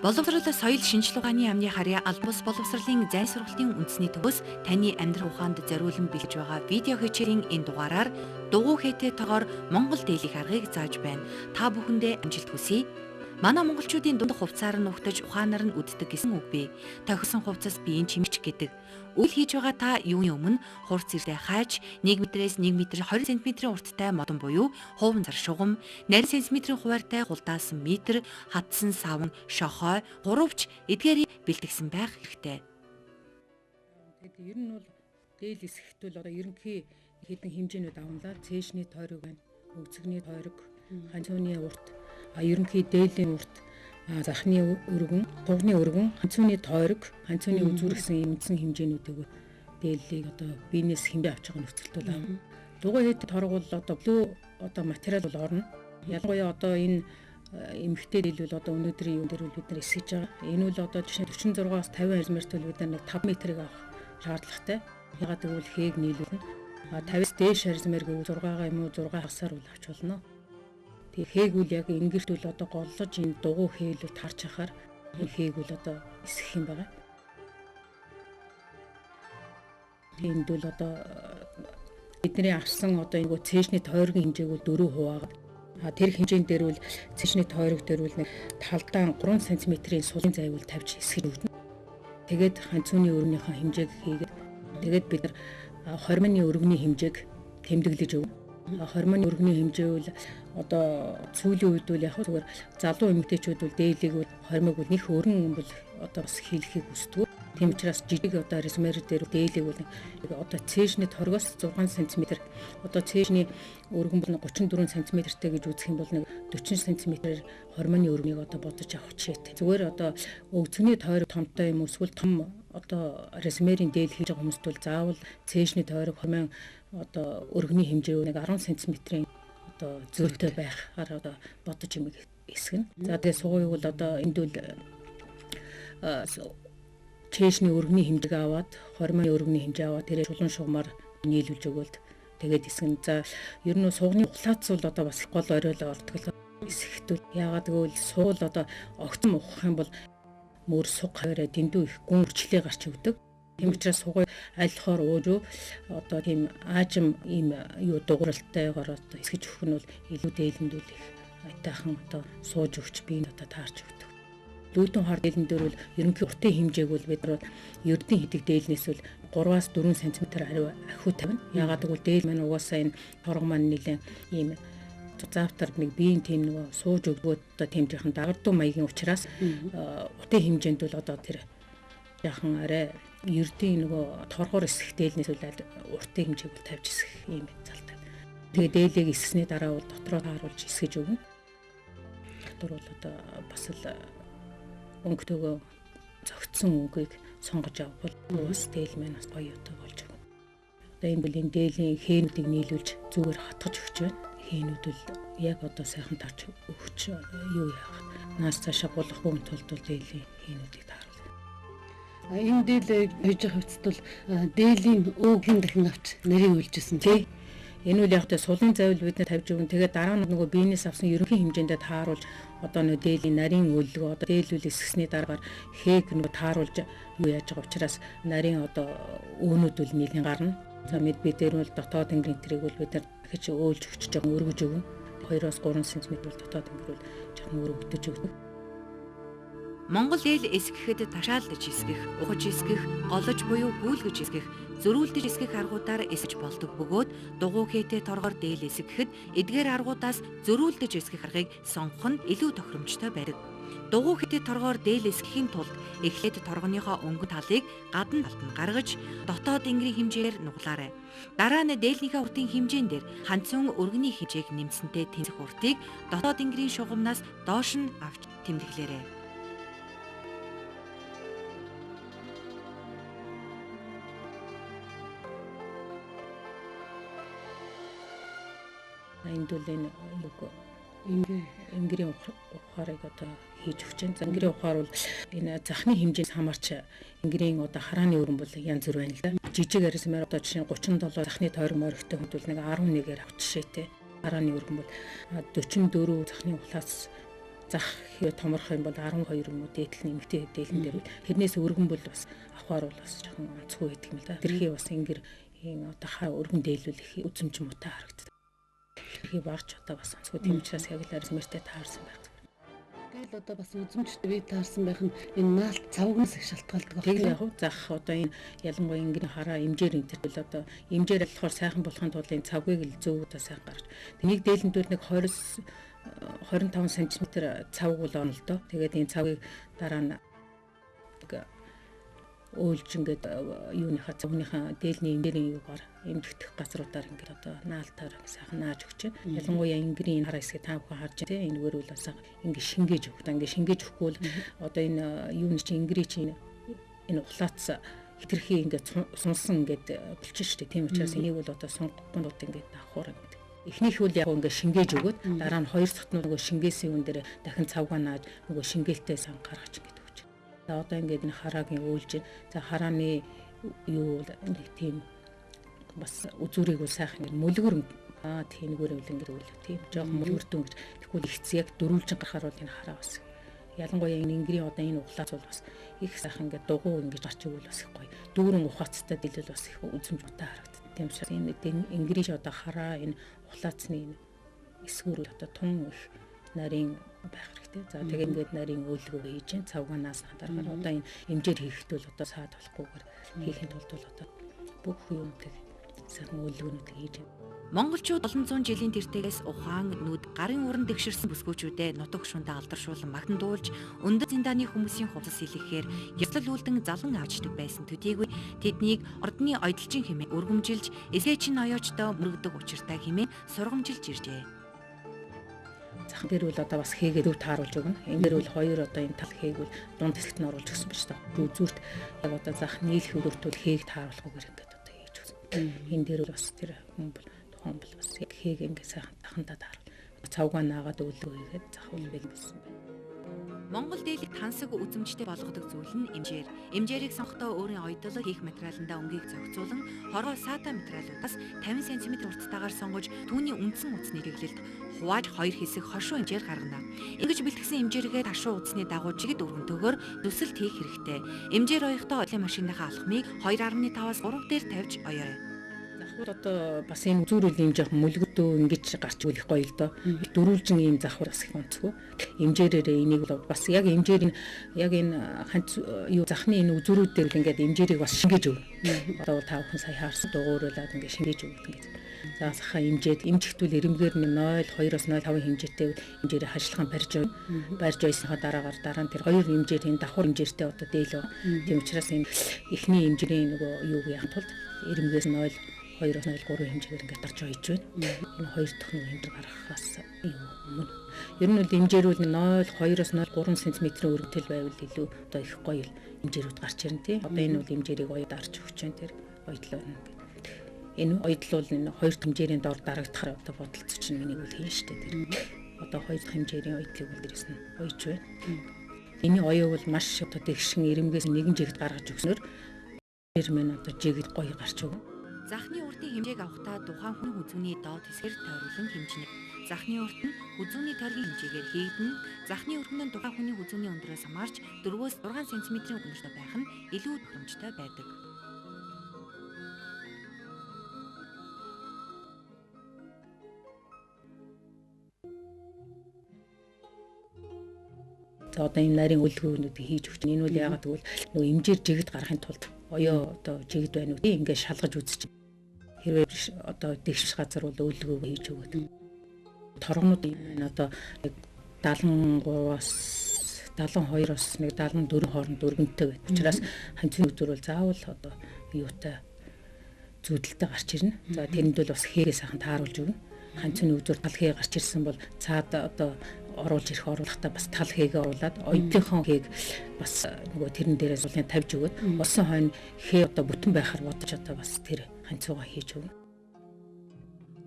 Боловсрол соёл шинжилгээ ухааны яамны харьяа албан бус боловсролын зайн сургалтын үндэсний төвөөс таны амьдрах ухаанд зориулан бэлдэж байгаа видео хичээлийн энэ дугаараар дугуй хээтэй тоогоор Монгол дээлийг аргыг зааж байна. Та бүхэндээ амжилт хүсье. Манай монголчуудын дундх хувцаар нь угтаж ухаанаар нь үддэг гэсэн үг бий. Тохисон хувцас биеийн чимч гэдэг. Үйл хийж байгаа та юуны өмнө хурц ирдэ хайж 1 м-ээс 1 м 20 см урттай модон буюу хуван зар шугам, нарийн сантиметрийн хуваартай гулдаасан метр, хатсан савн, шохой, гуравч эдгээрийг бэлтгэсэн байх хэрэгтэй. Тэгээд ер нь бол дээл эсэхт бол одоо ерөнхий хэдэн хэмжээнүүд авамлаа. Цээжний тойрог байна, өгцөгний тойрог, ханцууны урт, ерөнхий дээлийн урт, захны өргөн, тугны өргөн, ханцууны тойрог, ханцууны үзүүр гэсэн ийм үндсэн хэмжээнүүдийг дээллийг одоо биенээс хэмжээ авч байгаа нөхцөлд бол аав. Дугуй хээтэй торог бол одоо материал бол орно. Ялангуяа одоо энэ эмэгтэй дээл бол одоо өнөөдрийн юм дээр бид нар эсгэж байгаа. Энэ бол одоо жишээ 46-аас 50 размерт бол бид нар нэг 5 м-ийг авах шаардлагатай. Ягаад гэвэл хээг нийлүүлнэ. 50-аас дээш размер гэвэл 6-гаа юм уу 6 хагасаар бол авч болно. Тэгээ хээг үл яг ингэрт бол одоо голлож энэ дугуй хээл тарж хахаар хээг үл одоо эсгэх юм байна. Энд бол одоо бидний авсан одоо энэ цээжний тойргийн хэмжээг бол 4 хуваагаад тэр хэмжээнд дээр бол цээжний тойрог дээр бол нэг талдаа 3 см-ийн сулын зай бол тавьж эсгэж өгнө. Тэгээд ханцууны өргөнийхөө хэмжээг хийгээд тэгээд бид нар хормоны өргөний хэмжээг тэмдэглэж өгнө. Хормоны өргөний хэмжээ бол одоо сүүлийн үед бол яг зүгээр залуу эмэгтэйчүүд бол дээлийг бол хормог бол нэг өргөн бол одоо бас хийлэхийг хүсдэг. Тийм учраас жижиг одоо размер дээр дээлийг бол одоо цээжний торгоос 6 см одоо цээжний өргөн бол 34 см-тэй гэж үзэх юм бол нэг 40 см хормоны өргөнийг одоо бодож авах чийтэй. Зүгээр одоо өгцөний тойрог томтой юм эсвэл том одоо размерийн дээл хийж байгаа хүмүүст бол заавал цээжний тойрог хормон одоо өргөний хэмжээ нэг 10 см-ийн одоо зөртэй байхаар одоо бодож юм эсгэнэ. За тэгээ сугуй бол одоо энд бол цээжний өргөний хэмжээг аваад хормоны өргөний хэмжээ аваад тэрээ шулуун шугамар нийлүүлж өгөөл тэгээд эсгэн. За ер нь сугны ухлаац бол одоо бас гол оройлоо олдгол эсэхтүүл. Яагаад гэвэл суул одоо огцом ухах юм бол мөр суг хаваараа дэндүү их гүн үрчлээ гарч өгдөг. Тийм учраас сугыг айлхоор уужуу одоо тийм аажим ийм юу дугуйлалтайгаар одоо эсгэж өгөх нь бол илүү дээлэндүүл их айтайхан одоо сууж өгч биеийг одоо таарч өгдөг. Лүүдэн хар дээлэн дээр бол ерөнхий уртын хэмжээг бол бид нар ердийн хэдэг дээлнээс бол 3-аас 4 см хариу ахиу тавина. Ягаад гэвэл дeel маань угаасаа энэ торго маань нэлээд ийм завтар нэг биеийн тийм нөгөө сууж өгдөгөө одоо тийм жоохон дагардуу маягийн учраас уртын хэмжээнд бол одоо тэр яхан арай ердийн нөгөө торгоор эсэх дээлнээс бол уртын хэмжээг бол тавьж эсэх ийм залтай. Тэгээ дээлийг эсгэсний дараа бол дотроо тааруулж эсгэж өгнө. Дотор бол одоо бас л өнгөтэйгөө зөгцсөн өнгөийг сонгож авбал бас дээл маань бас гоё одоо болж өгнө. Одоо энэ бол энэ дээлийн хээнүүдийг нийлүүлж зүгээр хатгаж өгч байна. Хээнүүд бол яг одоо сайхан тарч өгч юу яах. Наас цаашаа болохгүй тулд бол дээлийн хээнүүдийг тааруулна. Энэ дээл хийж байгаа хэвцэд бол дээлийн өөгийн дахин авч нарийн үйлжсэн тий. Энэ үл яг тэ сулын завил бид нэ тавьж өгнө. Тэгээд дараа нь нөгөө биенээс авсан ерөнхий хэмжээндээ тааруулж одоо нөгөө дээлийн нарийн үйлгөө одоо дээлүүл эсгэсний дараагаар хээг нөгөө тааруулж юу яаж байгаа учраас нарийн одоо өөнүүд үл нэлийн гарна. За бид дээр бол дотоод ангирын тэрийг бол бид нар дахиж өөлж өгч жоохон өргөж өгнө. 2-оос 3 см бол дотоод ангир бол жоохон өргөдөж өгнө. Монгол дээл эсгэхэд ташаалдаж эсгэх, ухаж эсгэх, голож буюу гүйлгэж эсгэх, зөрүүлдэж эсгэх аргуудаар эсгэж болдог бөгөөд дугуй хээтэй торгоор дээл эсгэхэд эдгээр аргуудаас зөрүүлдэж эсгэх аргыг сонгох нь илүү тохиромжтой байдаг. Дугуй хээтэй торгоор дээл эсгэхийн тулд эхлээд торгоныхоо өнгөн талыг гадна талд нь гаргаж дотоод ангирын хэмжээгээр нуглаарай. Дараа нь дээлнийхээ уртын хэмжээн дээр ханцун өргөний хэмжээг нэмсэнтэй тэнцэх уртыг дотоод ангирын шугамнаас доош нь авч тэмдэглээрэй. Энд бол энэ ангирын ухаарыг одоо хийж өгч байна. Ангирын ухаар бол энэ захны хэмжээс хамаарч ангирын одоо харааны өргөн бол янз бүр байна л да. Жижиг арисмаар одоо жишээ нь 37 захны тойрог моригтой хүнд бол нэг 11-ээр авч жишээтэй. Харааны өргөн бол 44 захны ухлаас зах хэрэг томорох юм бол 12 юм уу дээдлэн эмэгтэй дээлэн дээр тэрнээс өргөн бол бас авахар бол бас жоохон онцгүй байдаг юм л да. Тэрхий бас ингэр одоо хаа өргөн дээлүүлэх үзмж муутай харагддаг. Тэрхий багч одоо бас онцгүй тийм учраас яг л арзмэртэй таарсан байх. Тэгэл одоо бас үзмжтэй бие таарсан байх нь энэ наалт цавгнаас их шалтгаалдаг байна. Тэгэл яг зах одоо энэ ялангуяа ингэр хараа эмжээр энэ төр одоо эмжээр болохоор сайхан болохын тулд энэ цавгийг л зөв одоо сайн гаргаж. Нэг дээлэндүүд нэг 25 см цавг бол оно л доо. Тэгээд энэ цавгийг дараа нь өөлж ингээд юуныхаа цавныхаа дээлний эмдэрийн юугаар эмдэгдэх газруудаар ингээд одоо наалтаар сайхан нааж өгч. Ялангуяа ингэрийн хараа хэсгийг та бүхэн харж байгаа тийм энэгээр бол бас ингээд шингээж өгөх. Ингээд шингээж өгөхгүй бол одоо энэ юуны чинь ингэрийн чинь энэ ухлаац хитрхи ингээд сунсан ингээд болчих шүү дээ. Тийм учраас энийг бол одоо сунгахгүйд ингээд давхар гэдэг. Эхнийх бол яг ингээд шингээж өгөөд дараа нь хоёр сотнууд нөгөө шингээсэн юм дээр дахин цавгаа нааж нөгөө шингээлтээ сан гаргаж ингээд өгч. За одоо ингээд энэ хараагийн өөлж за харааны юу нэг тийм бас үзүүрийг бол сайхан ингээд мөлгөр тийм нэгөр ингээд өөлөө тийм жоохон мөлгөрдөн гэж тэгвэл ихц яг дөрвөлжин гарахаар бол энэ хараа бас ялангуяа энэ ингэрийн одоо энэ ухлаац бол бас их сайхан ингээд дугуй ингээд гарч игэл бас их гоё дүүрэн ухаацтай дэлэл бас их үзмж муутай харагдав. Тийм учраас энэ ингэрийн одоо хараа энэ ухлаацны энэ эсгүүр одоо тун их нарийн байх хэрэгтэй. За тэгээ ингээд нарийн өөлгөө хийж чинь цавганаас дараагаар одоо энэ эмжээр хийхэд бол одоо саад болохгүйгээр хийхэд бол одоо бүх юмыг сайхан өөлгөөнүүдийг хийж байна. Монголчууд олон зуун жилийн тэртегээс ухаан, нүд, гарын уран дэвширсэн бүсгүүчүүдэд нутаг шундаа алдаршуулан магтандуулж өндөр зиндааны хүмүүсийн хувцас илгэхээр ёслол үлдэн залан авчдаг байсан төдийгүй тэднийг ордны ойдлчин хэмээн өргөмжилж эсээчин ноёочдоо мөрөгдөг учиртай хэмээн сургамжилж иржээ. Зах дээр бол одоо бас хийгээд өв тааруулж өгнө. Энэ дээр бол хоёр одоо энэ тал хээг бол дунд хэсэгт нь оруулж өгсөн ба шүү дээ. Үзүүрт яг одоо зах нийлэх өгөрт бол хээг тааруулахгүйгээр ингээд одоо хийж өгсөн. Энэ дээр бол бас тэр хүн бол бас яг хээг ингээд сайхан тахандаа тааруул. Цавгаа наагаад өлөө хийгээд зах үл бэл болсон байна. Монгол дээлийг тансаг үзмжтэй болгодог зүйл нь эмжээр. Эмжээрийг сонгохдоо өөрийн ойдлол хийх материаландаа өнгийг зохицуулан хороо саата материалуудаас 50 см урттайгаар сонгож түүний үндсэн утасны чиглэлд хувааж хоёр хэсэг хошуу эмжээр гаргана. Ингэж бэлтгэсэн эмжээргээ ташуу утасны дагуу жигд өргөнтөөгөр дүсэлт хийх хэрэгтэй. Эмжээр оёхдоо одлын машиныхаа алхмыг 2.5-аас 3 дээр тавьж оёо. Одоо бас энэ үзүүрүүл юм жоох мөлгөдөө ингэж гарч үлэх гоё л доо. Дөрвөлжин ийм завхар бас их онцгүй. Эмжээрээ энийг бол бас яг эмжээр яг энэ ханц юу захны энэ үзүүрүүд дээр л ингээд эмжээрийг бас шингээж өг. Одоо та бүхэн сая хаарсан дугууруулаад ингээд шингээж өг ингээд. За сахаа эмжээд эмчгтүүл эрэмгээр нь 0.2-оос 0.5 хэмжээтэй эмжээрээ хашилгаан барьж ойсныхаа дараа нь тэр хоёр эмжээр энэ давхар эмжээртэй одоо дээлөө. Тийм учраас энэ эхний эмжирийн нөгөө юуг яах тулд эрэмгээс 0.2-оос 0.3 хэмжээгээр ингээд дарж ойж байна. Энэ хоёр дахь нэг хэмжээ гаргахаас өмнө. Ер нь бол эмжээрүүл 0.2-оос 0.3 см-ийн өргөдөл байвал илүү одоо их гоё эмжээрүүд гарч ирнэ тий. Одоо энэ бол эмжээрийг гоё дарж өгч байна тэр ойдлоо ингээд. Энэ ойдол бол энэ хоёр хэмжээний дор дарагдахаар одоо бодолцож чинь миний үл хийн штэ тэр. Одоо хоёр хэмжээний ойдлыг бол дээрээс нь ойж байна. Эний оёо бол маш одоо дэгшин эрэмгээс нэгэн жигт гаргаж өгснөөр эрмэн одоо жигт гоё гарч өгнө. Захны уртын хэмжээг авахдаа тухайн хүн хүзүүний доод хэсгээр тойруулан хэмжинэ. Захны урт нь хүзүүний тойргийн хэмжээгээр хийгдэн. Захны өргөн нь тухайн хүний хүзүүний өндрөөс хамаарч 4-6 см-ийн өнөртэй байх нь илүү тохиромжтой байдаг. За одоо энэ нарийн үлгүүрүүдийг хийж өгч. Энэ бол яагаад гэвэл нөгөө эмжээр жигд гарахын тулд оёо одоо жигд байна уу тийм ингээд шалгаж үзэж. Хэрвээ одоо дэгш газар бол үлгөө хийж өгöd. Торгонууд энэ одоо 73-аас 72-оос 74 хооронд өргөнтэй байдаг. Учраас ханцны үзүүр бол заавал одоо юутай зүудэлтэй гарч ирнэ. За тэрэнд бол бас хээрээ сайхан тааруулж өгнө. Ханцны үзүүр тал хээ гарч ирсэн бол цаад одоо оруулж ирэх оруулахдаа бас тал хээгээ оруулаад ойдлынхон хээг бас нөгөө тэрэн дээрээс уулын тавьж өгöd. Усан хойно хээ одоо бүтэн байхаар бодож одоо бас тэр ханцуугаа хийж өгнө.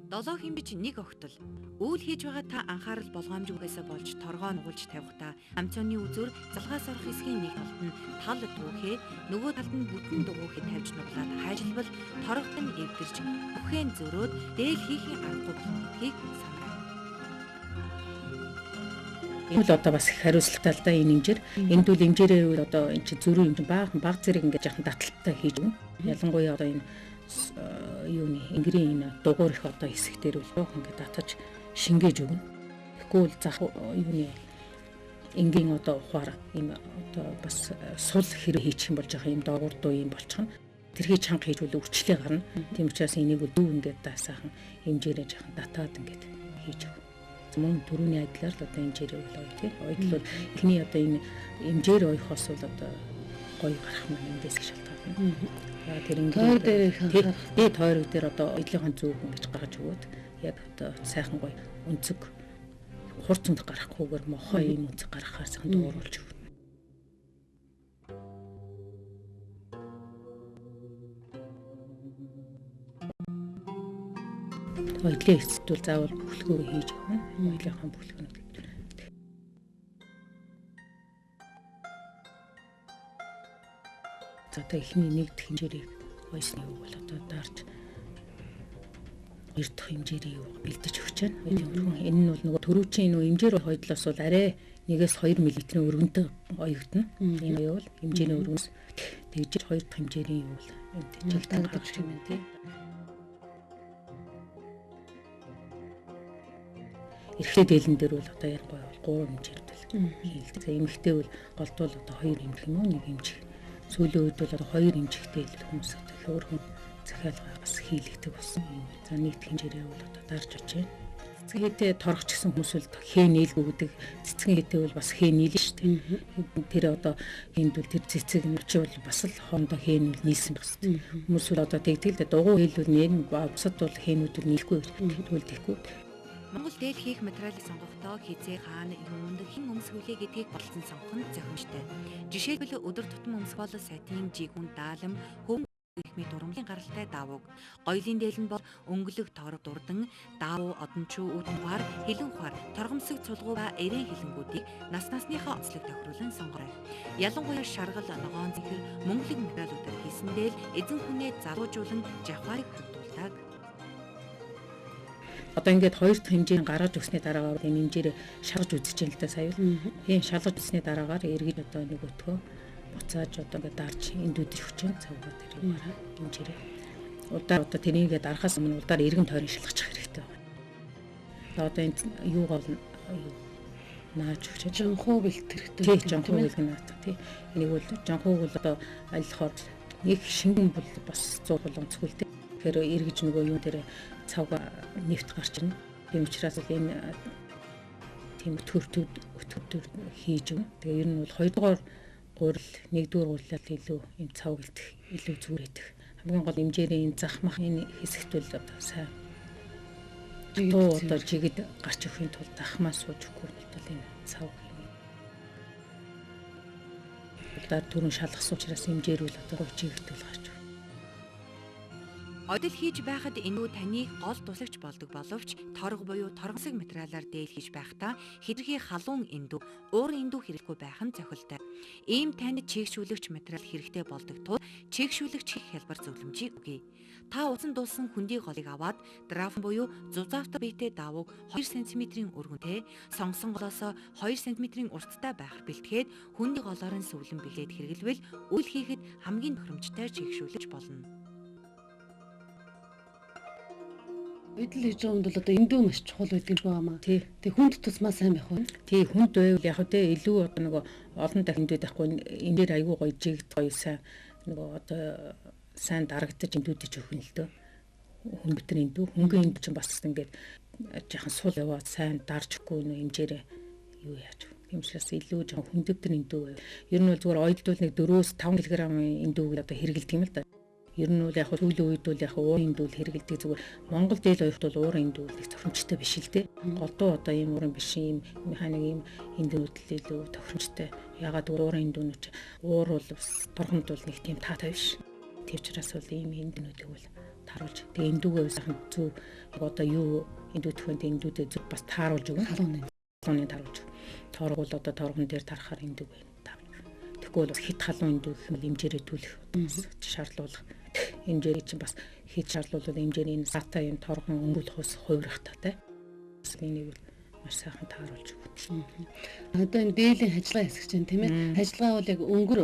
7 хэмбэж нэг огтол. Үйл хийж байгаа та анхаарал болгоомжгүйгээсээ болж торгоо нугалж тавихдаа хамцооны үзүүр залгаас орох хэсгийн нэг талд нь тал түүхээ нөгөө талд нь бүтэн дугуйхээ тавьж нуглаад хайжилбал торгот нь эвдэрч бүхэн зөрөөд дээл хийхийн аргагүй болохыг санаарай. Энэ л одоо бас их хариуцлагатай л да энэ хэмжээр. Энд бол хэмжээрээ үл одоо энэ чинь зөрүү хэмжээ баг зэрэг ингээд яхан таталттай хийж өгнө. Ялангуяа одоо энэ юуны ингэрийн энэ дугуйр их одоо хэсэгтэр үл жоох ингээд татаж шингээж өгнө. Тэгэхгүй бол зах юуны энгийн одоо ухаар ийм одоо бас сул хэрэг хийчих юм болж байгаа юм доогуур дуу юм болчихно. Тэрхий чанга хийж үл өвчлээ гарна. Тийм учраас энийг дүү ингээд даасаахан хэмжээрээ жахан татаад ингээд хийж өгнө. Мөн түрүүний адилаар л одоо хэмжээрээ бол гоё тийм. Ойдл бол эхний одоо энэ хэмжээр ойхоос бол одоо гоё гарах маань эндээс шалтгаална. Тэр ингээд тойрог дээр одоо ойдлынхон зүг ингэж гаргаж өгөөд яг одоо сайхан гоё өнцөг хурцанд гарахгүйгээр мохоо ийм өнцөг гаргахаар сайхан дууруулж өгнө. Ойдлын эцэд бол заавал бүхлгөө хийж өгнө. Ойдлынхан бүхлгөө. За одоо эхний нэг дэх хэмжээрийг ойсны үг бол одоо дарж хоёр дахь хэмжээрийн юу бэлдэж өгч байна. Энэ нь бол нөгөө төрүүчийн нөгөө хэмжээр хойдлоос бол арай 1-2 мм-ийн өргөнтэй оёгдно. Энэ оёо бол хэмжээний өргөнс тэгж хоёр дахь хэмжээрийн юу бол энэ жилдээ гарч юм тийм. Эрхлээ дээлэн дээр бол одоо яг гоё 3 хэмжээтэй хийлдэг. За эмэгтэй бол голдвол одоо 2 хэмжих юм уу 1 хэмжих. Сүүлийн үед бол одоо 2 хэмжихтэй л хүмүүс одоо хөөрхөн захиалга бас хийлэгдэг болсон юм. За нийт хэмжээрээ бол одоо дарж очив. Цэцэг хэтэ торгоч гэсэн хүмүүс бол хээ нийлгүй гэдэг. Цэцэг хэтэ бол бас хээ нийлнэ шүү дээ. Тэр одоо энд бол тэр цэцэг нь чи бол бас л хоорондоо хээ нь нийлсэн байх шүү дээ. Хүмүүс бол одоо тэгтэл дугуй хэлбэл нэр бусад бол хээнүүд бол нийлэхгүй тэгвэл тэхгүй. Монгол дээл хийх материалыг сонгохдоо хизээ хаана юунд хэн өмсгүүлээ гэдгийг болон сонгох нь зохимжтой. Жишээлбэл өдөр тутам өмсгөл сайтын жигүүн даалам хөм ихмийн дурамлын гаралтай даавууг гоёлын дээлэн бол өнгөлөг торог дурдан даавуу одончуу үүдэн ухаар хилэн ухаар торгомсог цулгууга эрээн хилэнгүүдийг нас насныхаа онцлог тохируулан сонгорой. Ялангуяа шаргал ногоон зэхэр мөнгөлөг материалуудаар хийсэндээ л эзэн хүнээ залуужуулан жавхаарыг хөдөлдөг. Одоо ингээд хоёр дахь хэмжээнд гаргаж өгсөний дараагаар энэ хэмжээр шалгаж үзэж байна л да сая. Тийм шалгаж үзсний дараагаар эргэж одоо нэг өтгөө буцааж одоо ингээд дарж эндүүдийг өгч байгаа цавгаа тэр юмараа хэмжээрээ. Удаа одоо тэрийгээ дарахаас өмнө удаар эргэн тойрон шалгачих хэрэгтэй байна. Одоо энэ юугаар нааж өгч жонхоо бэлтгэхтэй. Тийм жонхоо бэлгэнэ. Тийм энийг бол жонхоог бол одоо айлхоор нэг шингэн бол бас 100 боломжгүй л дээ. Тэгэхээр эргэж нөгөө юу дээр цавга нэвт гарч ирнэ. Тийм учраас л энэ тийм өтгөтөд хийж өгнө. Тэгээ ер нь бол хоёрдугаар гурил, нэгдүгээр гурилал илүү энэ цав гэлтэх илүү зүгээр байдаг. Хамгийн гол хэмжээрийн энэ захмах энэ хэсэгт бол одоо сайн дуу одоо жигэд гарч ирэхин тулд захмаа сууж өгөхгүй бол энэ цав удаар түрүүн шалгасан учраас хэмжээр бол одоо жигдэл гарч байна. Одол хийж байхад энүү таны гол туслагч болдог боловч торго буюу торгосог материалаар дээл хийж байхдаа хэдэрхий халуун эндүү, уур эндүү хэрэггүй байх нь зохилтой. Ийм танд чийгшүүлэгч материал хэрэгтэй болдог тул чийгшүүлэгч хийх хялбар зөвлөмжийг өгье. Та усан дуулсан хүндий голыг аваад драфн буюу зузаавтар биетэй даавууг 2 см өргөнтэй, сонгосон голоосоо 2 см урттай байхаар бэлтгээд хүндий голоор нь сүвлэн билээд хэрэглэвэл үйл хийхэд хамгийн тохиромжтой чийгшүүлэгч болно. Эдл хийж байгаа юм бол одоо эндүү маш чухал байдаг юм аа. Тэг хүнд тусмаа сайн байх уу? Тий хүнд байвал яг тэ илүү одоо нөгөө олон дахин эндүүд байхгүй энэ дээр аягүй гоё жигд гоё сайн нөгөө одоо сайн дарагдаж эндүүдэж өгнө л дөө. Хүн битэр эндүү хөнгөн энд чинь бас ингээд жаахан сул яваад сайн дарж өгөхгүй нөө хэмжээрээ юу яаж вэ? Тийм учраас илүү жаахан хүндэгдэр эндүү байв. Ер нь бол зүгээр ойдвол нэг 4-5 кг эндүүг одоо хэрэгэлдэг юм л да. Ер нь бол яг сүүлийн үед бол яг уурын эндүүл хэрэгэлдэг зүгээр Монгол дээл оёхт бол уурын эндүүл их тохиромжтой биш л дээ. Голдуу одоо ийм уурын биш ийм механик ийм эндүүл илүү тохиромжтой. Ягаад уурын эндүүнүүд уур бол торгонд бол нэг тийм таатай биш. Тэв учраас бол ийм эндүүнүүдийг бол тааруулж тэгээ эндүүгөө сайхан зөв одоо юу эндүүдх вэ эндүүдээ зөв бас тааруулж өгнө. Халууны тааруулж. Торгол одоо торгон дээр тарахаар эндүүг тэгвэл бас хит халуун эндүүг хэмээл хэмжээрээ төлөх шаардлагуулах хэмжээ чинь бас хит шаардлагуулаад хэмжээний сатаа энэ торгон өнгөлөх ус хувирах татай. Энийг маш сайхан тааруулж өгнө. Одоо энэ дээлийн ажиллагаа хэсэг чинь тийм ээ. Ажиллагаа бол яг өнгөр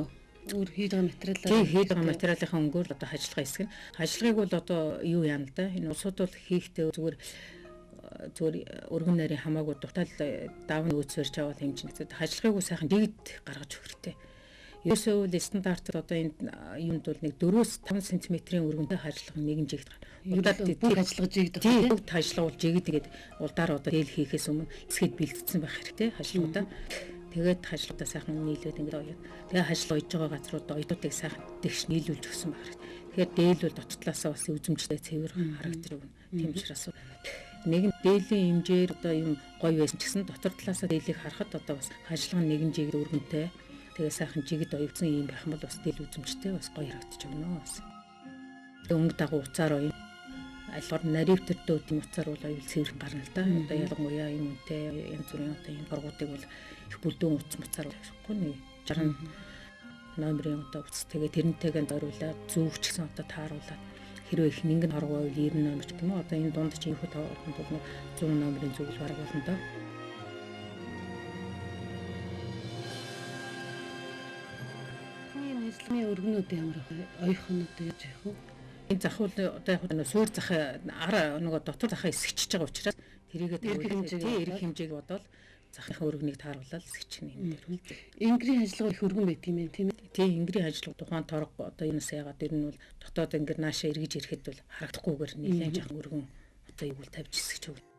хийж байгаа материалаар. Тийм, хийж байгаа материалынхаа өнгөөр одоо ажиллагаа хэсэг нь. Ажиллагааг бол одоо юу яана л да. Энэ улсууд бол хийхдээ зүгээр өргөн нарийн хамаагүй дутаал давны үүсвэрч аваад хэмжинэхэд ажиллагаагүй сайхан дэгд гаргаж өгөх хэрэгтэй. Ерөөсөө л стандартд одоо энэ юунд бол нэг 4-5 см-ийн өргөнтэй ажиллага нэгэн жигд гарна. Удаад бүх ажиллага жигд байна. Тийм, бүх ажиллага бол жигд тэгээд улдаар одоо дээл хийхээс өмнө эсгээд бэлтгэсэн байх хэрэгтэй ажиллагуудаа. Тэгээд ажиллагуудаа сайхан нийлээд ингээд оёо. Тэгээд ажиллага ойж байгаа газруудаа оёдуудыг сайхан тэгш нийлүүлж өгсөн байх хэрэгтэй. Тэгэхээр дээл бол дот талаасаа бас үзмжтэй цэвэр характер өгнө. Тийм учраас нэгэн дээлийн хэмжээр одоо юм гоё байсан ч гэсэн дотор талаасаа дээлийг харахад одоо бас ажиллага нэгэн жигд өргөнтэй тэгээ сайхан жигд оёвцсон юм байх юм бол бас дээл үзмжтэй бас гоё харагдаж өгнө бас. Өнгө дагуу уцаар оё. Альвар наривтэрдөө тийм уцаар бол аюул цэвэрхэн гарна л да. Одоо ялангуяа юм үнтэй янз бүрийн одоо энэ боргуудыг бол их бүлдүүн уцаар байхгүй нэг 60 номерын одоо уц тэгээ тэрнтэйгээ зориулаад зүүгч гэсэн одоо тааруулаад хэрвээ их нэгэн хоргоо байвал 90 номер гэх юм уу одоо энэ дунд чинь их тоолонд бол 100 номерын зүйл бараг болно доо. Ажлын өргөнүүд ямар оёхнууд яаж явах вэ? Энэ захвал одоо яг суур зах нөгөө дотор захаа эсгэж байгаа учраас тэрийгээ эрг хэмжээг бодоод захынхаа өргөнийг тааруулаад эсгэж юм дээр үлдээ. Ингрийн ажиллага их өргөн байдаг юм байна тийм ээ. Тийм, ингрийн ажиллага тухайн торго одоо энэс яагаад ер нь бол дотоод ингээд наашаа эргэж ирэхэд бол харагдахгүйгээр нэлээд жаахан өргөн одоо юу бол тавьж эсгэж өгнө.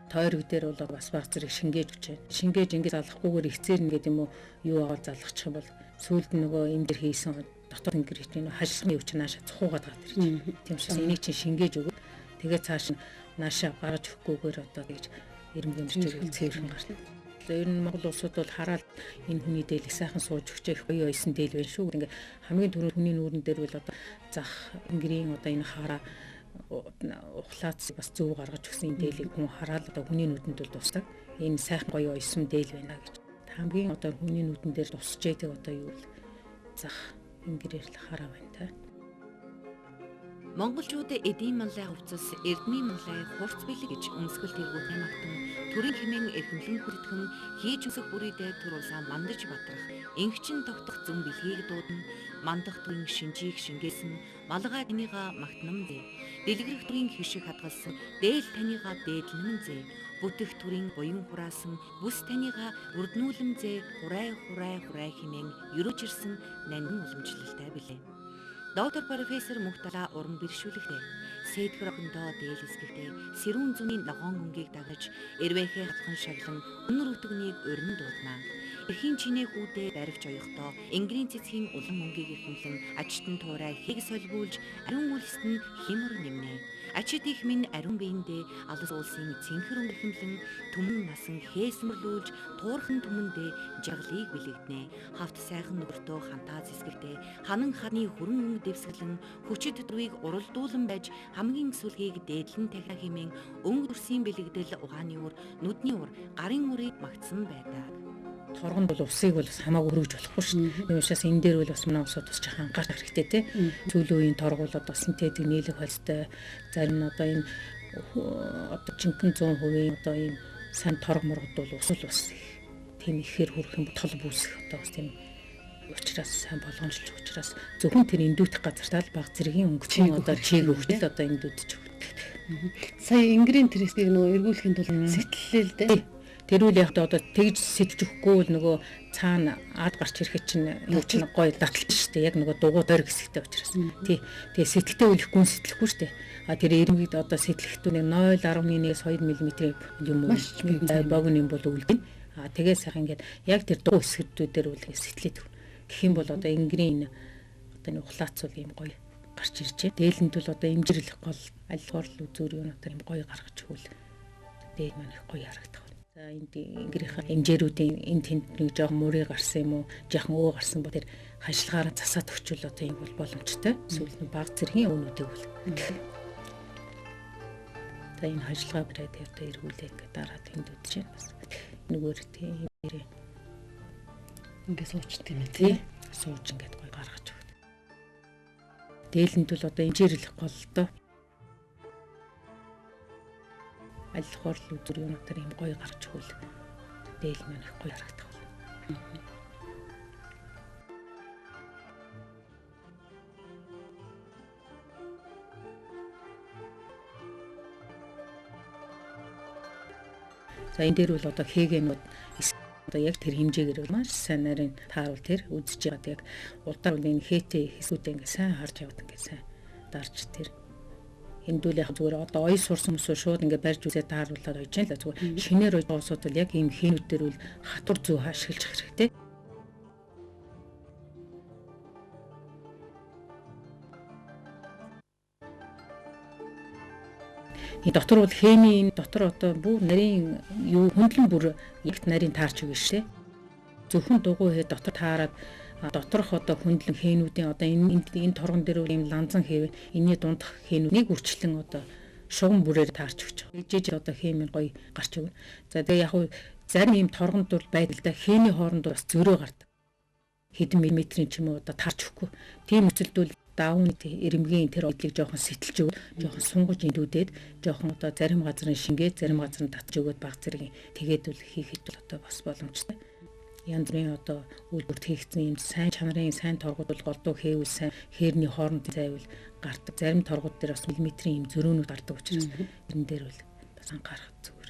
Тойрог дээр бол бас баг зэрэг шингээж өгч байна. Шингээж ингээд залахгүйгээр ихцээр ингээд юм уу юу аваад залгачих юм бол сүүлд нөгөө энэ дэр хийсэн дотор ингрийн чинь хашилгын өвч наашаа цухуугаад байгаа дэр. Тийм учраас энийг чинь шингээж өгöd. Тэгээ цааш нь наашаа гаргаж өгөхгүйгээр одоо гэж ирмэг юмчээр цэвэрхэн гарна. Ер нь Монгол улсууд бол хараад энэ хүний дээлийг сайхан сууж өгч гоё ойсон дээл байна шүү. Ингээ хамгийн түрүүнд хүний нүүрэн дээр бол одоо зах ингрийн одоо энэ хараа ухлаац бас зөв гаргаж өгсөн энэ дээлийг хүн хараад одоо хүний нүдэнд бол тусдаг. Энэ сайхан гоё ойсон дээл байна гэж. Хамгийн одоо хүний нүдэн дээр тусч яадаг одоо юу вэ? Зах ингриэр л хараа байна та. Монголчууд эдийн маллай хувцас, эрдмийн маллай хурц бэлэг гэж өмсгөл тэргүүтээ магтан төрийн хэмээн эрхэмлэн хүрдэхэн хийж өсөх бүрийдээ төр улсаа мандаж батрах, ингчин тогтох зүм бэлгийг дуудана, мандах төрийн шинжийг шингээсэн, малгай таныгаа магтнам зэ, дэлгэрэх төрийн хишиг хадгалсан, дээл таныгаа дээдлэнэн зэ, бүтэх төрийн буян хураасан, бүс таныгаа үрднүүлэм зэ, хурай хэмээн ерөөж ирсэн нандин уламжлалтай билээ. Доктор профессор Мухтала уран бэршүүлэгтээ Сэдгэр охиндоо дээлэсгэлтэй сэрүүн зүний ногоон өнгийг дагаж эрвэхээ хатхан шаглан өнөр өтгөнийг өрнө дуудана. Эрхийн чинээ хүүдээ баривч оёхдоо ингрийн цэцгийн улам өнгийг эрхэмлэн ачтан туурай хийг солбуулж ариун үлсэд нь химэр нэмнэ. Ачид их минь ариун биендээ алс уулсын цэнхэр өнгөрхэмлэн түмэн насан хээсмэрлүүлж туурхан түмэндээ жаглыг бэлэгднэ. Хавт сайхан нүгэртөө хантаа зэсгэлтэй ханан ханы хүрэн өнгө дэвсгэлэн хүчит төрвийг уралдуулан байж хамгийн сүлгийг дээдлэн тахиа хэмээн өнгө дүрсийн бэлэгдэл ухааны уур, нүдний уур, гарын уурыг магтсан байдаг. Торгонд бол усыг бол хамаагүй хөргөж болохгүй шүү. Тийм учраас энэ дээр бол бас манай усууд бас жаахан анхаарах хэрэгтэй тий. Сүүлийн үеийн торго бол одоо синтетик нийлэх холстой зарим нь одоо энэ одоо жинхэнэ 100% одоо ийм сайн торго моргод бол ус тийм ихээр хүрэх юм тол бүсэх одоо бас тийм учраас сайн болгоомжлж учраас зөвхөн тэр эндүүтэх газартаа л баг зэргийн өнгөцөн одоо чийг өгчл одоо эндүүдэж өгдөг. Сая ингрийн тресгийг нөгөө эргүүлэхийн тулд сэтгэлээ л дээ. Тэрүүл яг одоо тэгж сэтж өгөхгүй бол нөгөө цаана ад гарч ирэхэд чинь юу ч гоё даталж штэ яг нөгөө дугуй дойр хэсэгтэй учраас. Тий. Тэгээ сэтгтээ үлэхгүй сэтлэхгүй штэ. А тэр ирмэгд одоо сэтлэхдээ 0.1-2 мм юм уу богн юм бол үлдэн. А тэгээ сайхан ингээд яг тэр дугуй хэсгүүдээр үлгээ сэтлээд гэх юм бол одоо ингрийн одоо нэг ухлаац бол юм гоё гарч ирж байна. Дээлэнд бол одоо имжирлэх гол альхор л үзүүр юм одоо юм гоё гаргаж өгвөл дээл маань их гоё харагдах. За энд ингрийнхаа хэмжээрүүдийн энэ тэнд нэг жоохон мөрий гарсан юм уу, жоохон өө гарсан бол тэр хашилгаараа засаад өгчвөл одоо юм бол боломжтой. Сүүл нь баг зэргийн өвнүүдийг бол. За энэ хашилгаа бариад явтаа эргүүлээ ингээд дараа тэндүүдж байна бас. Нүгээр тийм нэрээ. Ингээд суучт юм тий. Сууж ингээд гоё гаргаж өгд. Дээлэнд бол одоо инжирлэх гол доо. аль болохоор л үзүр юунаар юм гоё гарч өгвөл дээл маань их гоё харагдах болно. За энэ дээр бол одоо хээгэнүүд одоо яг тэр хэмжээгээр маш сайн нарийн тааруул тэр үзэж яагаад яг удаа үеийн хээтэй хэсгүүдээ ингээ сайн харж яваад ингээ сайн дарж тэр эндүүл яг зүгээр одоо оёс сурсан хүмүүс шууд ингээ барьж үзээ тааруулаад ойж юм л зүгээр шинээр ойж боосууд бол яг ийм хээнүүд дээр бол хатвар зүү ашиглаж хэрэгтэй. Энэ дотор бол хэмийн дотор одоо бүр нарийн юу хөндлөн бүр ягт нарийн таарч өгнө шээ. Зөвхөн дугуй хэ дотор таарад доторх одоо хөндлөн хээнүүдийн одоо энэ торгон дээр ийм ланзан хэв энэний дундх хээнүүдийг үрчлэн одоо шугам бүрээр таарч өгч байгаа. Ижиж одоо хэмийн гоё гарч өгнө. За тэгээ яг зарим ийм торгонд бол байдал да хээний хооронд бас зөрөө гардаг. Хэдэн метрийн ч юм уу одоо таарч өгөхгүй. Тийм нөхцөлд даавны эрэмгийн тэр одлыг жоохон сэтэлж өгöd, жоохон сунгаж индүүдээд, жоохон одоо зарим газрын шингээд, зарим газрын татж өгöd баг зэрэг тэгээд үл хийхэд бол одоо бас боломжтой. Янз бүрийн одоо үйлдвэрт хийгдсэн юм сайн чанарын сайн торгууд бол голдуу хээвэл сайн хээрний хооронд зайвал гардаг. Зарим торгууд дээр бас миллиметрийн юм зөрөөнүүд гардаг учраас энэ дээр бол бас анхаарах зүгээр.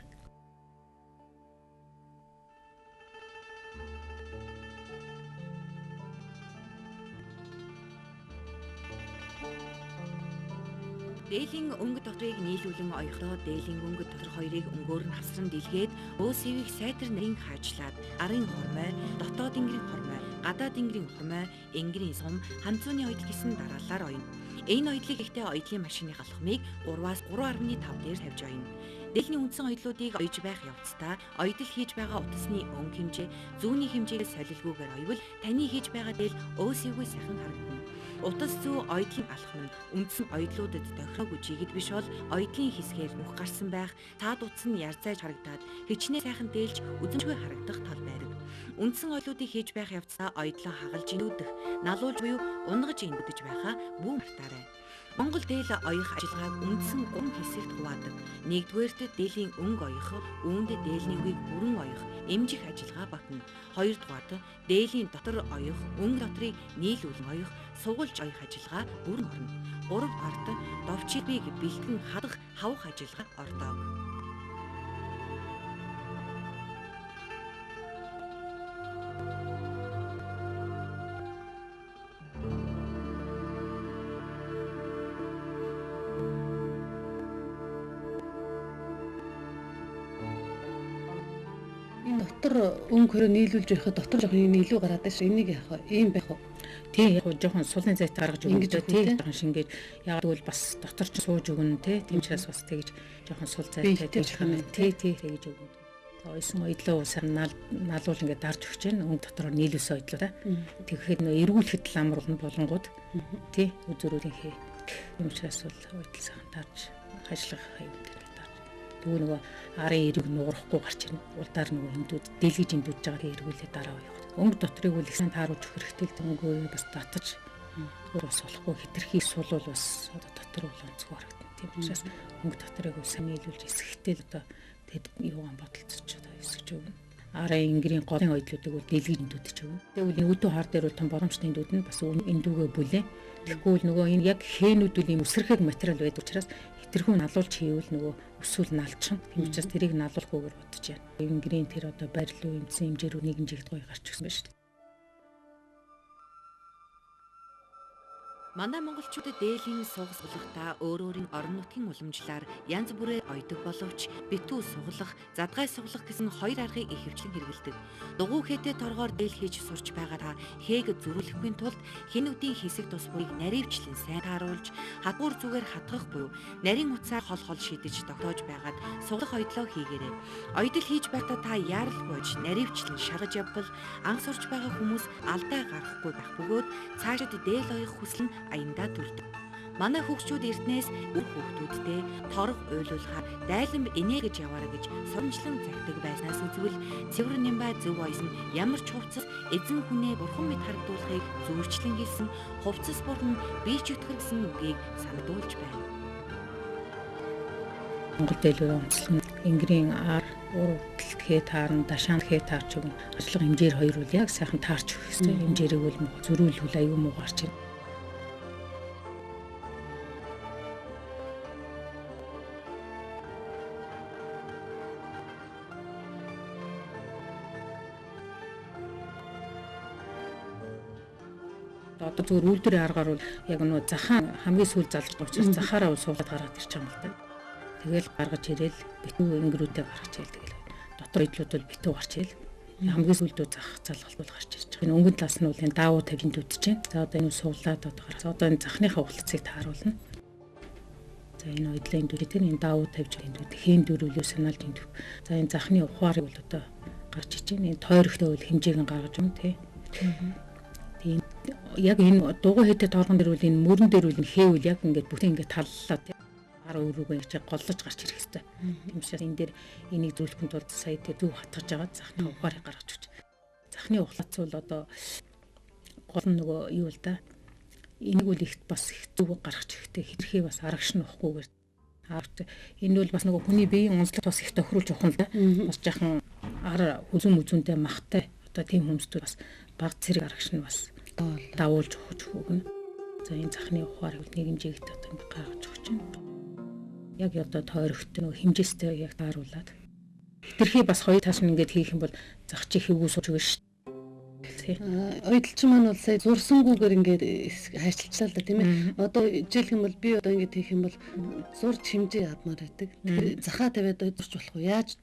Дээлийн өнгө доторыг нийлүүлэн оёхлоо дээлийн өнгө дотор хоёрыг өнгөөр нь хавсран дэлгээд өөсөвийг сайтар нарийн хаажлаад арын хормой, дотоод ингэрийн хормой, гадаад ингэрийн хормой, ингэрийн сум, ханцууны ойдл гэсэн дараалалаар ойно. Энэ ойдлыг ихтэй ойдлын машины алхмыг 3-аас 3.5 дээр тавьж ойно. Дээлийн үндсэн ойдлуудыг ойж байх явцдаа ойдол хийж байгаа утасны өнгө хэмжээ, зүүнний хэмжээгээс солилгүйгээр ойвол таны хийж байгаа дээл өөсөвгүй сайхан харагдана. Утас зүү ойдлын алхам нь үндсэн ойдлуудад тохироогүй чигэд биш бол ойдлын хэсгээр нүх гарсан байх, цаад утас нь ярзайж харагдаад хичнээн сайхан дээлж үзэмжгүй харагдах тал байдаг. Үндсэн ойдлуудыг хийж байх явцдаа ойдлоо хагалж инүүдэх, налуулж буюу унгаж инүүдэж байхаа бүү мартаарай. Монгол дээл оёх ажиллагааг үндсэн 3 хэсэгт хуваадаг. Нэгдүгээрт дээлийн өнгө оёх, үүнд дээлний үгийг бүрэн оёх, эмжих ажиллагаа батна. Хоёрдугаарт дээлийн дотор оёх, өнгө дотрыг нийлүүлэн оёх, сугуулж оёх ажиллагаа бүрэн орно. Гуравдугаарт довчилбыг бэлтгэн хадах, хавах ажиллагаа ордог. Дотор өнгө хөрөө нийлүүлж байхад дотор жоохон юм илүү гараад байна шүү. Энийг яах вэ? Ийм байх уу? Тийм яг жоохон сулын зайд гаргаж өгнө гэж тийм жоохон шингээд яг тэгвэл бас дотор ч сууж өгнө тийм учраас бас тэгж жоохон сул зайд тавьж байгаа юм тий тэгж өгнө. Ойсон ойдлоо сайн налуул ингээд дарж өгч जैन өнгө дотороор нийлүүлсэн ойдлоо та. Тэгэхээр нөө эргүүлэхэд л амруулна болонгууд тий үзүүрийн хээ. Юм учраас бол ойдл сайн дарж ажиллах юм дээр. Тэгвэл нөгөө арын эрэг нуурахгүй гарч ирнэ. Улдаар нөгөө хэмдүүд дэлгэж хэмдүүлж байгаа эргүүлээ дараа явах. Өнгө дотрыг үл ихсэн тааруулж өгөх хэрэгтэй л өнгөө бас татаж өөр бас болохгүй хитрхи сулвал бас одоо дотор үл онцгой харагдана. Тийм учраас өнгө дотрыг сайн нийлүүлж эсрэхтэй л одоо тэд юугаан бодолцож одоо эсгэж өгнө. Арын ингэрийн голын ойдлуудыг үл дэлгэж хэмдүүлж өгнө. Тэгвэл өдөө хар дээр бол том боломжтой хэмдүүд нь бас эндүүгээ бүлээ. Тэгэхгүй нөгөө энэ яг хээнүүд үл юм үсрэхэг материал байдаг учраас тэрхүү налуулж хийвэл нөгөө өсвөл налчихна. Тийм учраас тэрийг налуулахгүйгээр бодож байна. Ингэрийн тэр одоо барилуу юмсан хэмжээр нэгэн жигд гоё гарч ирсэн байна шүү дээ. Манай монголчуудад дээлийн сугас суулгахдаа өөр өөрийн орон нутгийн уламжлаар янз бүрээр ойдог боловч битүү суглах, задгай суглах гэсэн хоёр аргыг ихэвчлэн хэрэглэдэг. Дугуй хээтэй торгоор дээл хийж сурч байгаа та хээг зөрүүлэхгүй тулд хинүүдийн хэсэг тус буйг наривчлан сайн тааруулж, хадгуур зүгээр хатгах буюу нарийн утсаар хол шидэж тогтоож байгаад суглах ойдлоо хийгээрэй. Ойдол хийж байхдаа та яаралгүйж наривчлан шаргаж явбал анх сурч байгаа хүмүүс алдаа гаргахгүй байх бөгөөд цаашид дээл оёх хүсэл нь аяндаа төрдөг. Манай хөгчүүд эртнээс үр хөгтүүдтэй торг уйлуулахаар дайлан инээ гэж яваарай гэж соромжлон загтаг байснаас үзвэл цэвэр нямбай зөв оёс нь ямар ч хувцас эзэн хүнээ бурхан мэд харагдуулахыг зөрчлэн хэлсэн хувцас бурхан бие чөтгөр гэсэн үгийг санагдуулж байна. Монгол дээлүүд онцлог нь Ингирийн ар, урдтал гэхээ таарна, дашаан гэхээ таарч өгнө. Ажлага хэмжээр хоёр үл яг сайхан таарч өгөх хэрэгтэй. Хэмжээрийг бол зөрүүлбэл аюу муу гарч ирнэ. Одоо зүгээр үйлдвэрийн аргаар бол яг нөө захаан хамгийн сүүл залж байгаа учраас захаараа суулгаад гаргаад ирж байгаа юм л да. Тэгэл гаргаж ирээл битүү ингэрүүдээ гаргаж ирээл тэгэл дотор идлүүд бол битүү гарч ирээл хамгийн сүүлдөө зах залгалт бол гарч ирж байгаа. Энэ өнгөн талаас нь бол энэ даавуу тавьж дүүдэж байна. За одоо энэ суулаад одоо гараад. Одоо энэ захныхаа ухалцыг тааруулна. За энэ ойдлын дүрээ тэр энэ даавуу тавьж дүүд хийн дөрвөлөө санаал дүүд. За энэ захны ухаарыг бол одоо гарч иж байна. Энэ тойрогтой бол хэмжээг нь гаргаж байна тий. Тийм яг энэ дугуй хэдэд торгон дээр бол энэ мөрөн дээр бол хээвэл яг ингээд бүтэн ингээд таллаа тий. Ар өрөөгөө ингэж голлож гарч ирэх хэрэгтэй. Тийм учраас энэ дээр энийг зөвлөхөнд бол сая тэр зөв хатгаж байгаа захны ухаарыг гаргаж өгч. Захны ухлаац бол одоо гол нь нөгөө юу л да. Энийг үл ихт бас их зөв гаргаж ирэхтэй хэрхээ бас арагш нь ухгүйгээр. Энэ бол бас нөгөө хүний биеийн онцлог бас их тохируулж ухна л да. Бас жаахан ар хүзүн мүзүнтэй махтай одоо тийм хүмүүсд бас баг зэрэг арагш нь бас давуулж өгч өгнө. За энэ захны ухаарыг нэг хэмжээгээр одоо ингэ гаргаж өгч байна. Яг одоо тойрогт нөгөө хэмжээстэй яг тааруулаад хитрхи бас хоёр таас нь ингэж хийх юм бол зах чих хөвгүү сууж өгнө шүү дээ. Ойдлчин маань бол сая зурсангүйгээр ингээд хайчилчлаа л да тийм ээ. Одоо жишээлх юм бол би одоо ингэж хийх юм бол зурж хэмжээ авмаар байдаг. Тэгэхээр захаа тавиад зурч болох уу? Яаж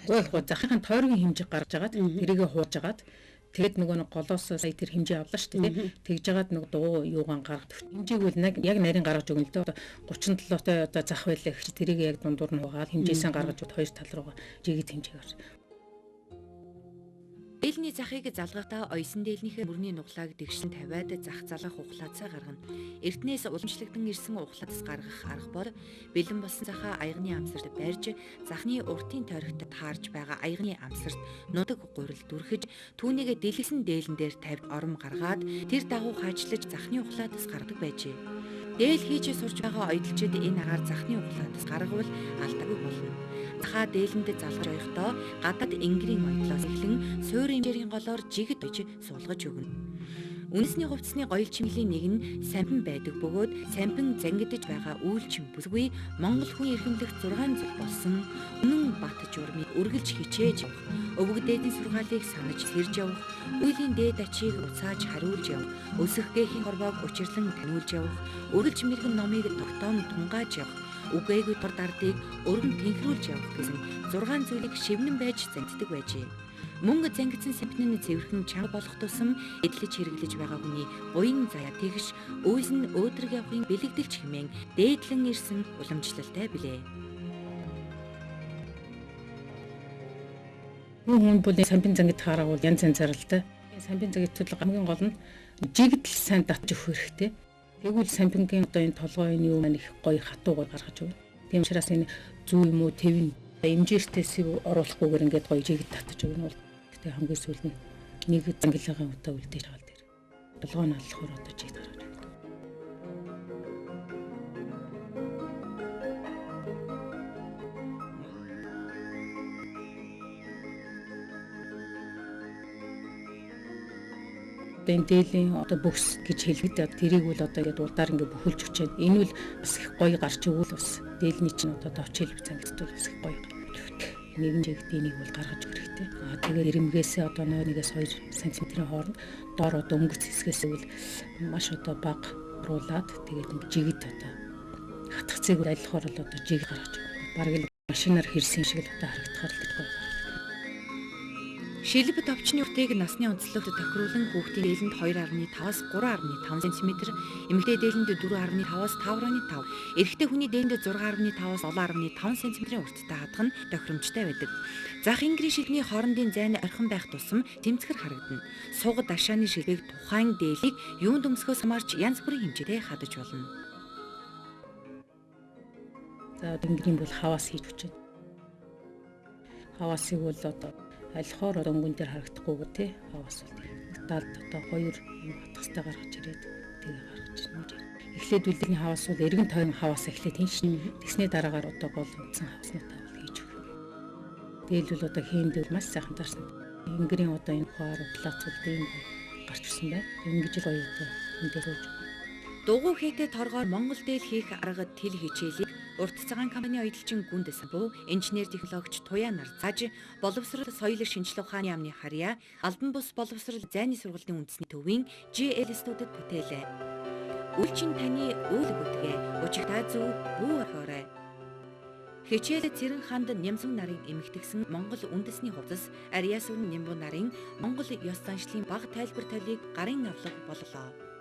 болох вэ? Захын тойргийн хэмжээг гаргаж агаад тэрийгэ хууж агаад тэгэд нөгөө нэг голоос сая тэр хэмжээ авлаа шүү дээ. Тэгж жагаад нэг дуу юугаан гаргадаг. Хэмжээг бол яг нарийн гаргаж өгнө л дээ. Одоо 37-той одоо зах байлаа гэж тэрийг яг дундуур нь угаад хэмжээсээ гаргаж өгд хоёр тал руугаа жигэд хэмжээ гарч. Дээлний захыг залгахдаа оёсон дээлнийхээ мөрний нуглааг дэгшлэн тавиад зах залгах ухлаацаа гаргана. Эртнээс уламжлагдсан ирсэн ухлаацаас гаргах арга бол бэлэн болсон захаа аягны амсарт барьж захны уртын тойрогт таарж байгаа аягны амсарт нутаг гурил дүрхэж түүнийг дэлгэсэн дээлэн дээр тавьж ором гаргаад тэр дагуу хаачлаж захны ухлаатаас гаргадаг байжээ. Дээл хийж сурч байгаа ойдлчид энэ агаар захны ухлаатаас гаргавал алдаагүй болно. Захаа дээлэнд залгаж ойхдоо гадаад Ингирийн ойдлоос эхлэн суурь хэмжээрийн голоор жигд бич суулгаж өгнө. Үнэсний хувцсны гоёл чимэлийн нэг нь сампин байдаг бөгөөд сампин зангидж байгаа үйл чим бүсгүй Монгол хүн эрхэмлэх 6 зүйл болсон үнэн бат журмыг үргэлж хичээж явах, өвөг дээдийн сургаалыг санаж сэрж явах, үйлийн дээд ачийг уцааж хариулж явах, өсөх гээхийн хорвоог учирлан таниулж явах, үргэлж мэрэгэн номыг тогтоон тунгааж явах, үгээгүй тор дардыг өргөн тэнхрүүлж явах гэсэн 6 зүйлийг шивнэн байж занддаг байжээ. Мөн зангидсан сампин нь цэвэрхэн чанга болох тусам эдлэж хэрэглэж байгаа хүний буян заяа тэгш үйлс нь өөдрөг явахын бэлэгдэлч хэмээн дээдлэн ирсэн уламжлалтай билээ. Хүн бүлийн сампин зангид хараа бол янз янзаар л да. Сампин зангидтууд хамгийн гол нь жигдэл сайн татж өгөх хэрэгтэй. Тэгвэл сампингийн одоо энэ толгойн юу маань их гоё хатуугаар гаргаж өгнө. Тийм учраас энэ зүү юм уу тэвэн эмжээртээс оруулахгүйгээр ингээд гоё жигд татж өгнө бол тэгээ хамгийн сүүл нь нэг зангилгаан удаа үлдээж байгаа л дээр. Толгой нь аллахаар одоо жигд гаргаж өгнө. Энэ дээлийн одоо бөхс гэж хэлгээд тэрийг бол одоо ингээд урдаар ингээд бөхүүлж өгч байна. Энэ бол бас их гоё гарч өгвөл бас дээлний чинь одоо товч хэлбэг зангидтууд бас их гоё. Нэгэн жигдийг бол гаргаж өгөх хэрэгтэй. Тэгээд ирэмгээсээ одоо 1-2 см-ийн хооронд доор одоо өнгөц хэсгээс бол маш одоо бага оруулаад тэгээд ингээд жигд одоо хатгацыг айлхаар л одоо жиг гаргаж өгөх. Бараг л машинаар хэрсэн шиг л одоо харагдахаар л гоё. Шилбэ товчны уртыг насны онцлогт тохируулан хүүхдийн дээлэнд 2.5-аас 3.5 см, эмэгтэй дээлэнд 4.5-аас 5.5, эрэгтэй хүний дээлэнд 6.5-аас 7.5 см-ийн урттай хадах нь тохиромжтой байдаг. Зах Ингирийн шилбэний хоорондын зайн орхин байх тусам тэмцгэр харагдана. Сугад дашааны шилбэг тухайн дээлийг юунд өмсгөөс хамаарч янз бүрийн хэмжээтэй хадаж болно. За Ингирийн бол хаваас хийж өгч байна. Хаваасыг бол одоо альхоор өнгөн дээр харагдахгүйгээр тий хаваас бол талд одоо 2 хатгастай гаргаж ирээд тэгээ гаргаж ирнэ. эхлээд үлдээний хаваас бол эргэн тойрон хаваас эхлээд хийн шин. Тэгсний дараагаар одоо гол үндсэн хавааснуудаа бол хийж өгнө. Тэгэлбэл одоо хийн дээр маш сайхан таарсан. Ингэрийн одоо энэ хуаар плацууд ийм гарч ирсэн байна. Ингэж л гоё одоо энэ дээр үүж. Дугуй хийтэй торгоор Монгол дээл хийх арга тэл хичээлийг урт цагаан компани аялалчин гүнд самбуу инженер технологич Туяа нар зааж боловсрол соёл шинжилгээ ухааны яамны харьяа албан бус боловсрол зайны сургуулийн үндэсний төвийн GL студид бүтээлээ. Үлчин таны өөлөг үтгээ учигтай зөв бүү орхиорой. Хичээлд Цэрэн ханд Нямсүн нарын эмэгтгсэн Монгол үндэсний хувцас Ариасүн Нямбу нарын Монгол ёс заншлын бага тайлбар толийг гарын авлага боллоо.